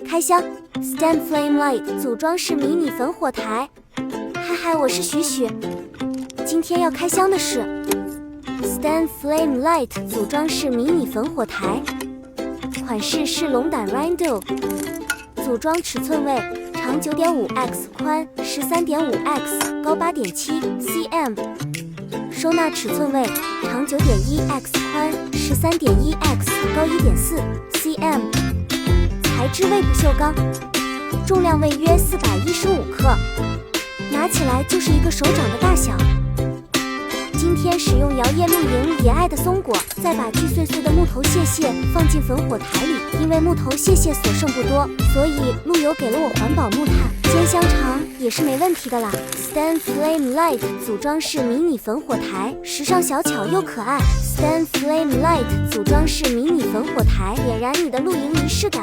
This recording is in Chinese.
开箱 Stand Flame Light 组装式迷你焚火台。嗨，我是许许，今天要开箱的是 Stand Flame Light 组装式迷你焚火台，款式是龙胆 Rhino， 组装尺寸为长 9.5x， 宽 13.5x， 高 8.7 cm， 收纳尺寸为长 9.1x， 宽 13.1x， 高 1.4 cm， 材质为不锈钢，重量为约415克，拿起来就是一个手掌的大小。今天使用摇曳露营野爱的松果，再把锯碎的木头屑放进焚火台里。因为木头屑所剩不多，所以路友给了我环保木炭，煎香肠也是没问题的啦。Stand Flame Light 组装式迷你焚火台，时尚小巧又可爱。Stand Flame Light 组装式迷你焚火台，点燃你的露营仪式感。